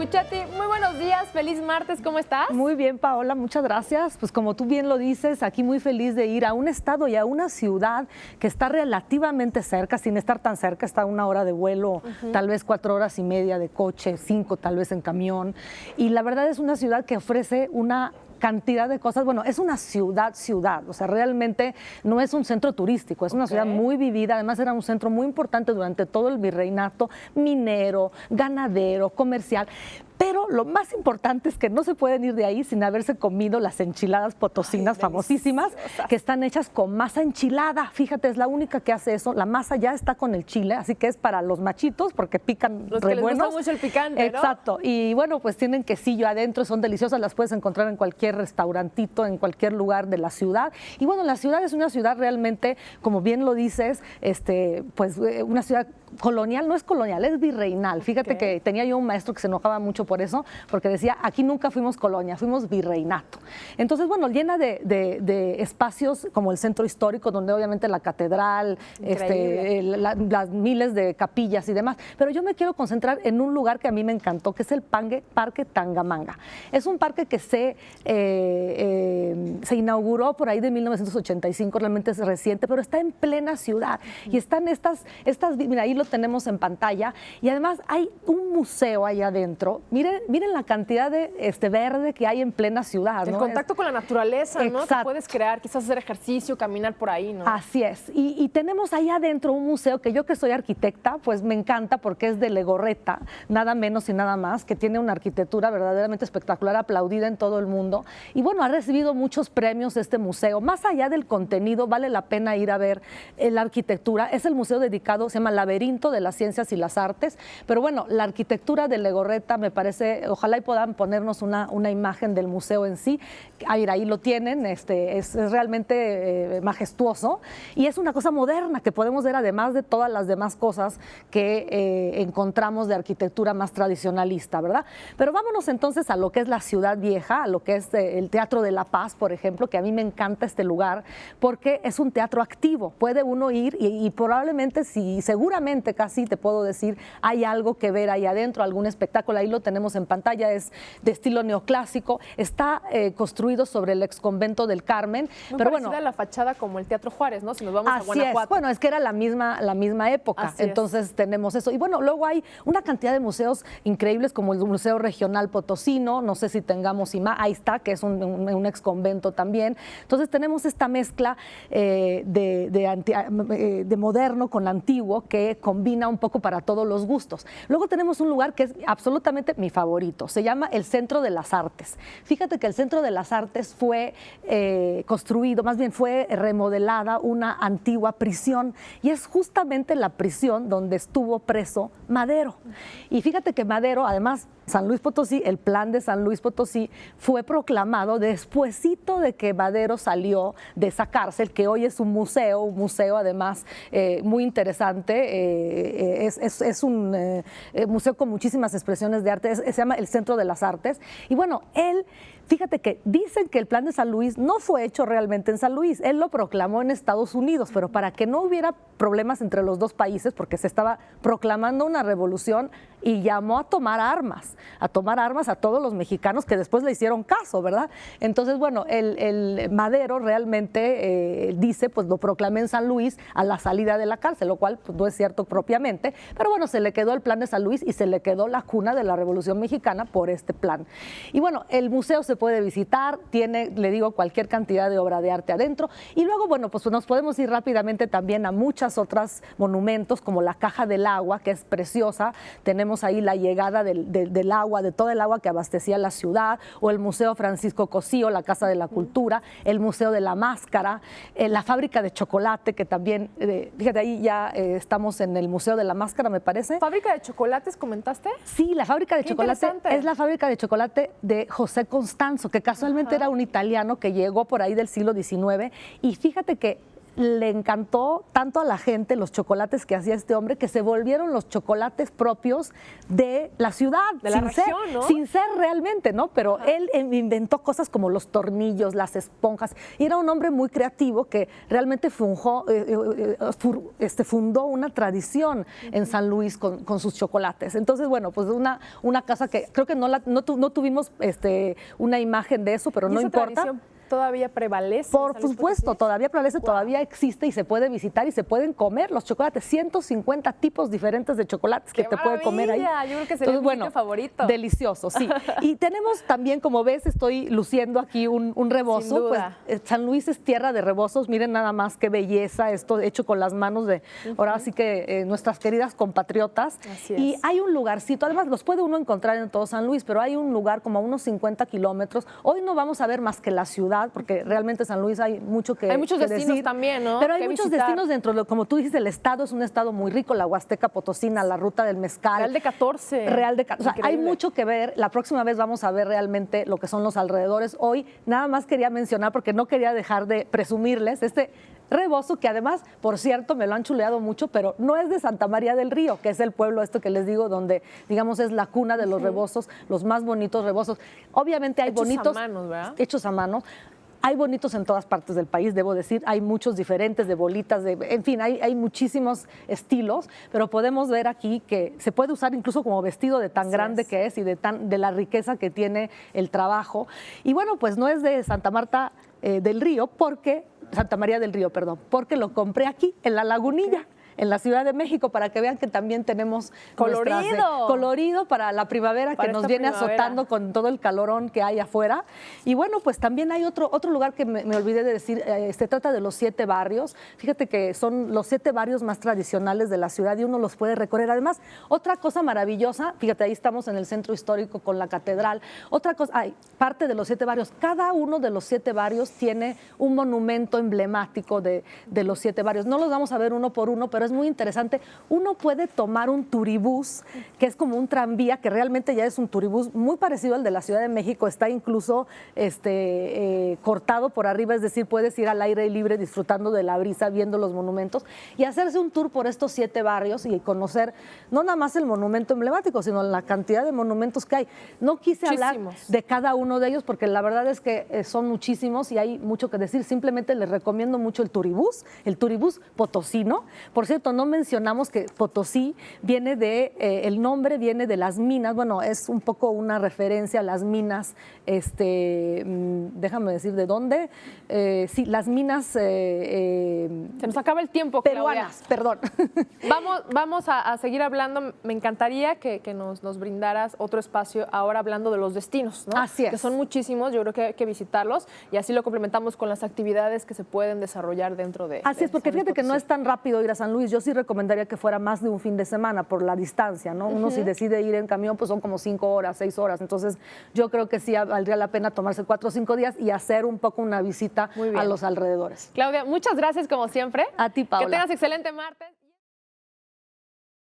Puchetti, muy buenos días, feliz martes, ¿cómo estás? Muy bien, Paola, muchas gracias. Pues como tú bien lo dices, aquí muy feliz de ir a un estado y a una ciudad que está relativamente cerca, sin estar tan cerca, está a 1 hora de vuelo, tal vez 4 horas y media de coche, 5 tal vez en camión. Y la verdad es una ciudad que ofrece una cantidad de cosas. Bueno, es una ciudad, o sea, realmente no es un centro turístico, es una ciudad muy vivida, además era un centro muy importante durante todo el virreinato, minero, ganadero, comercial. Pero lo más importante es que no se pueden ir de ahí sin haberse comido las enchiladas potosinas famosísimas, que están hechas con masa enchilada. Fíjate, es la única que hace eso. La masa ya está con el chile, así que es para los machitos porque pican los que les gusta mucho el picante, ¿no? Exacto. Y bueno, pues tienen quesillo adentro, son deliciosas, las puedes encontrar en cualquier restaurantito, en cualquier lugar de la ciudad. Y bueno, la ciudad es una ciudad realmente, como bien lo dices, pues una ciudad colonial, no es colonial, es virreinal. Fíjate que tenía yo un maestro que se enojaba mucho por eso, porque decía, aquí nunca fuimos colonia, fuimos virreinato. Entonces, bueno, llena de espacios como el centro histórico, donde obviamente la catedral, las miles de capillas y demás, pero yo me quiero concentrar en un lugar que a mí me encantó, que es el Parque Tangamanga. Es un parque que se inauguró por ahí de 1985, realmente es reciente, pero está en plena ciudad y están estas, mira, ahí lo tenemos en pantalla, y además hay un museo ahí adentro. Miren la cantidad de verde que hay en plena ciudad, ¿no? El contacto con la naturaleza, ¿no? Que puedes crear, quizás hacer ejercicio, caminar por ahí, ¿no? Así es. Y tenemos ahí adentro un museo que yo, que soy arquitecta, pues me encanta porque es de Legorreta, nada menos y nada más, que tiene una arquitectura verdaderamente espectacular, aplaudida en todo el mundo. Y bueno, ha recibido muchos premios este museo. Más allá del contenido, vale la pena ir a ver la arquitectura. Es el museo dedicado, se llama Laberinto de las Ciencias y las Artes, pero bueno, la arquitectura de Legorreta me parece, ojalá y puedan ponernos una imagen del museo en sí. Ahí lo tienen, es realmente majestuoso y es una cosa moderna que podemos ver además de todas las demás cosas que encontramos de arquitectura más tradicionalista, ¿verdad? Pero vámonos entonces a lo que es la Ciudad Vieja, a lo que es el Teatro de la Paz, por ejemplo, que a mí me encanta este lugar porque es un teatro activo, puede uno ir y probablemente, seguramente casi te puedo decir, hay algo que ver ahí adentro, algún espectáculo, ahí lo tenemos en pantalla, es de estilo neoclásico, está construido sobre el exconvento del Carmen. Muy pero bueno, la fachada como el Teatro Juárez, ¿no? Si nos vamos a Guanajuato. Bueno, es que era la misma época, entonces tenemos eso. Y bueno, luego hay una cantidad de museos increíbles como el Museo Regional Potosino, no sé si tengamos ahí está, que es un exconvento también. Entonces tenemos esta mezcla de moderno con antiguo que combina un poco para todos los gustos. Luego tenemos un lugar que es absolutamente mi favorito, se llama el Centro de las Artes. Fíjate que el Centro de las Artes fue construido, más bien fue remodelada una antigua prisión y es justamente la prisión donde estuvo preso Madero. Y fíjate que Madero, además, San Luis Potosí, el plan de San Luis Potosí fue proclamado despuesito de que Madero salió de esa cárcel, que hoy es un museo además muy interesante, es un museo con muchísimas expresiones de arte, se llama el Centro de las Artes. Y bueno, fíjate que dicen que el plan de San Luis no fue hecho realmente en San Luis, él lo proclamó en Estados Unidos, pero para que no hubiera problemas entre los dos países, porque se estaba proclamando una revolución y llamó a tomar armas a todos los mexicanos que después le hicieron caso, ¿verdad? Entonces, bueno, el Madero realmente dice, pues lo proclamé en San Luis a la salida de la cárcel, lo cual pues, no es cierto propiamente, pero bueno, se le quedó el plan de San Luis y se le quedó la cuna de la Revolución Mexicana por este plan. Y bueno, el museo se puede visitar, tiene, le digo, cualquier cantidad de obra de arte adentro, y luego, bueno, pues nos podemos ir rápidamente también a muchas otras monumentos, como la Caja del Agua, que es preciosa, tenemos ahí la llegada del agua, de todo el agua que abastecía la ciudad, o el Museo Francisco Cosío, la Casa de la Cultura, el Museo de la Máscara, la Fábrica de Chocolate, que también, fíjate, ahí ya estamos en el Museo de la Máscara, me parece. ¿Fábrica de chocolates comentaste? Sí, la Fábrica de Chocolate es la Fábrica de Chocolate de José Constanzo, que casualmente era un italiano que llegó por ahí del siglo XIX, y fíjate que le encantó tanto a la gente los chocolates que hacía este hombre que se volvieron los chocolates propios de la ciudad, de la región, ¿no? Sin ser realmente, ¿no? Pero él inventó cosas como los tornillos, las esponjas, y era un hombre muy creativo que realmente fundó una tradición en San Luis con sus chocolates. Entonces, bueno, pues una casa que creo que no tuvimos una imagen de eso, pero no importa. ¿Todavía prevalece? Por supuesto, todavía prevalece, todavía existe y se puede visitar y se pueden comer los chocolates. 150 tipos diferentes de chocolates que te puede comer ahí. Yo creo que sería mi sitio favorito. Delicioso, sí. Y tenemos también, como ves, estoy luciendo aquí un rebozo. Sin duda. Pues San Luis es tierra de rebozos. Miren nada más qué belleza, esto hecho con las manos de, ahora sí que nuestras queridas compatriotas. Así es. Y hay un lugarcito, además los puede uno encontrar en todo San Luis, pero hay un lugar como a unos 50 kilómetros. Hoy no vamos a ver más que la ciudad, porque realmente San Luis hay mucho que hay muchos que destinos decir, también, ¿no? Pero hay muchos destinos dentro de, como tú dices, el estado es un estado muy rico, la Huasteca Potosina, la Ruta del Mezcal. Real de 14. O sea, hay mucho que ver. La próxima vez vamos a ver realmente lo que son los alrededores. Hoy nada más quería mencionar, porque no quería dejar de presumirles, este rebozo que además, por cierto, me lo han chuleado mucho, pero no es de Santa María del Río, que es el pueblo que les digo, donde, digamos, es la cuna de los rebozos, los más bonitos rebozos. Obviamente hay bonitos. Hechos a mano, ¿verdad? Hechos a mano. Hay bonitos en todas partes del país, debo decir, hay muchos diferentes de bolitas, en fin, hay muchísimos estilos, pero podemos ver aquí que se puede usar incluso como vestido de tan grande que es y de la riqueza que tiene el trabajo. Y bueno, pues no es de Santa Marta del Río, Santa María del Río, perdón, porque lo compré aquí, en La Lagunilla. En la Ciudad de México, para que vean que también tenemos colorido para la primavera, que nos viene azotando con todo el calorón que hay afuera. Y bueno, pues también hay otro lugar que me olvidé de decir, se trata de los 7 barrios. Fíjate que son los 7 barrios más tradicionales de la ciudad y uno los puede recorrer. Además, otra cosa maravillosa, fíjate, ahí estamos en el centro histórico con la catedral. Otra cosa, parte de los 7 barrios, cada uno de los 7 barrios tiene un monumento emblemático de los 7 barrios. No los vamos a ver uno por uno, pero es muy interesante. Uno puede tomar un turibús, que es como un tranvía, que realmente ya es un turibús muy parecido al de la Ciudad de México, está incluso cortado por arriba, es decir, puedes ir al aire libre disfrutando de la brisa, viendo los monumentos y hacerse un tour por estos 7 barrios y conocer no nada más el monumento emblemático, sino la cantidad de monumentos que hay. No quise hablar de cada uno de ellos porque la verdad es que son muchísimos y hay mucho que decir. Simplemente les recomiendo mucho el turibús potosino. Por cierto, no mencionamos que Potosí viene el nombre viene de las minas, bueno, es un poco una referencia a las minas, déjame decir de dónde, sí, las minas... se nos acaba el tiempo, peruanas, Claudia. Perdón. Vamos a seguir hablando, me encantaría que nos brindaras otro espacio ahora hablando de los destinos, ¿no? Así es. Que son muchísimos, yo creo que hay que visitarlos y así lo complementamos con las actividades que se pueden desarrollar dentro de... Así es, porque fíjate que no es tan rápido ir a San Luis. Yo sí recomendaría que fuera más de un fin de semana por la distancia, ¿no? Uno si decide ir en camión, pues son como 5 horas, 6 horas. Entonces, yo creo que sí valdría la pena tomarse 4 o 5 días y hacer un poco una visita a los alrededores. Claudia, muchas gracias como siempre. A ti, Paula. Que tengas excelente martes.